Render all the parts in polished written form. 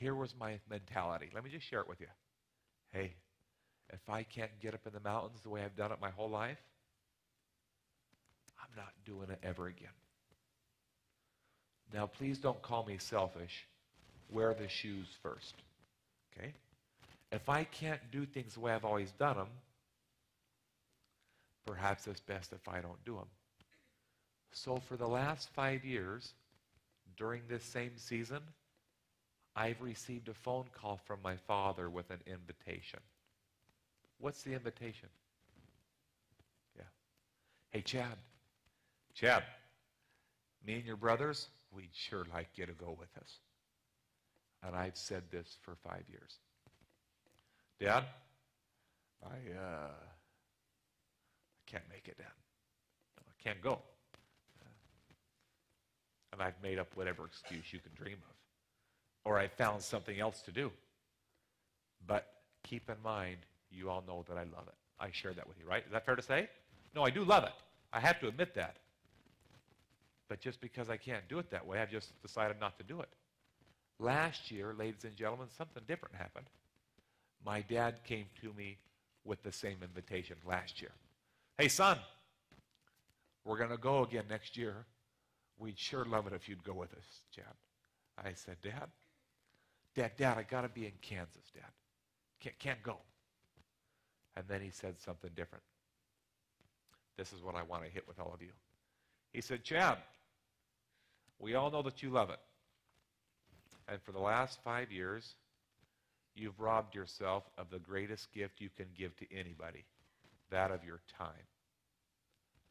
Here was my mentality. Let me just share it with you. Hey, if I can't get up in the mountains the way I've done it my whole life, I'm not doing it ever again. Now, please don't call me selfish. Wear the shoes first. Okay? If I can't do things the way I've always done them, perhaps it's best if I don't do them. So for the last 5 years, during this same season, I've received a phone call from my father with an invitation. What's the invitation? Yeah. Hey, Chad. Chad, me and your brothers, we'd sure like you to go with us. And I've said this for 5 years. Dad, I can't make it, Dad. I can't go. And I've made up whatever excuse you can dream of. Or I found something else to do. But keep in mind, you all know that I love it. I share that with you, right? Is that fair to say? No, I do love it. I have to admit that. But just because I can't do it that way, I've just decided not to do it. Last year, ladies and gentlemen, something different happened. My dad came to me with the same invitation last year. Hey, son, we're going to go again next year. We'd sure love it if you'd go with us, Chad. I said, Dad, I got to be in Kansas, Dad. Can't go. And then he said something different. This is what I want to hit with all of you. He said, Chad, we all know that you love it. And for the last 5 years, you've robbed yourself of the greatest gift you can give to anybody, that of your time.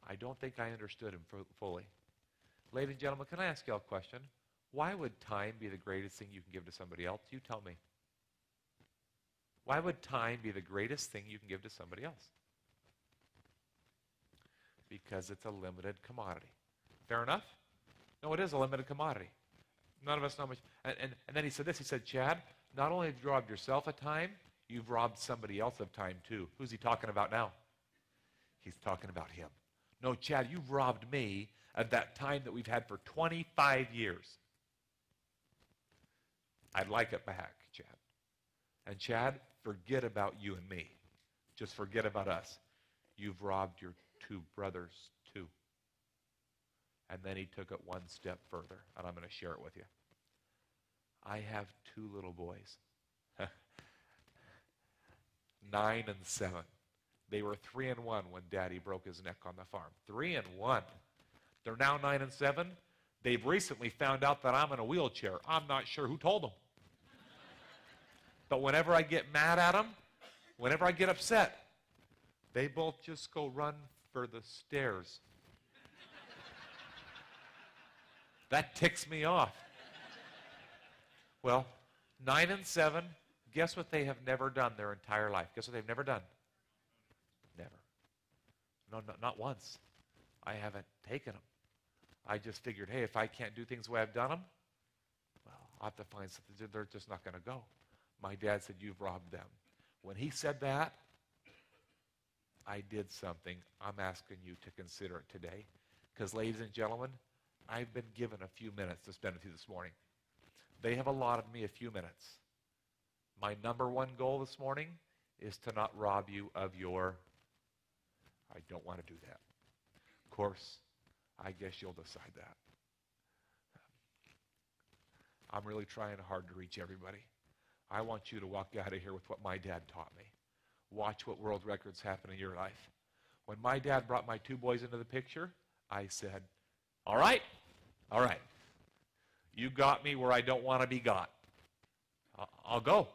I don't think I understood him fully. Ladies and gentlemen, can I ask you all a question? Why would time be the greatest thing you can give to somebody else? You tell me. Why would time be the greatest thing you can give to somebody else? Because it's a limited commodity. Fair enough? No, it is a limited commodity. None of us know much. And then he said this. He said, Chad, not only have you robbed yourself of time, you've robbed somebody else of time too. Who's he talking about now? He's talking about him. No, Chad, you've robbed me of that time that we've had for 25 years. I'd like it back, Chad. And Chad, forget about you and me. Just forget about us. You've robbed your two brothers too. And then he took it one step further, and I'm going to share it with you. I have two little boys, 9 and 7. They were 3 and 1 when Daddy broke his neck on the farm. 3 and 1. They're now 9 and 7. They've recently found out that I'm in a wheelchair. I'm not sure who told them. But whenever I get mad at them, whenever I get upset, they both just go run for the stairs. That ticks me off. Well, 9 and 7, guess what they have never done their entire life? Guess what they've never done? Never. No, not once. I haven't taken them. I just figured, hey, if I can't do things the way I've done them, well, I'll have to find something. They're just not going to go. My dad said, you've robbed them. When he said that, I did something. I'm asking you to consider it today. Because, ladies and gentlemen, I've been given a few minutes to spend with you this morning. They have allotted me a few minutes. My number one goal this morning is to not rob you of your, I don't want to do that. Of course, I guess you'll decide that. I'm really trying hard to reach everybody. I want you to walk out of here with what my dad taught me. Watch what world records happen in your life. When my dad brought my two boys into the picture, I said, all right. You got me where I don't want to be got. I'll go.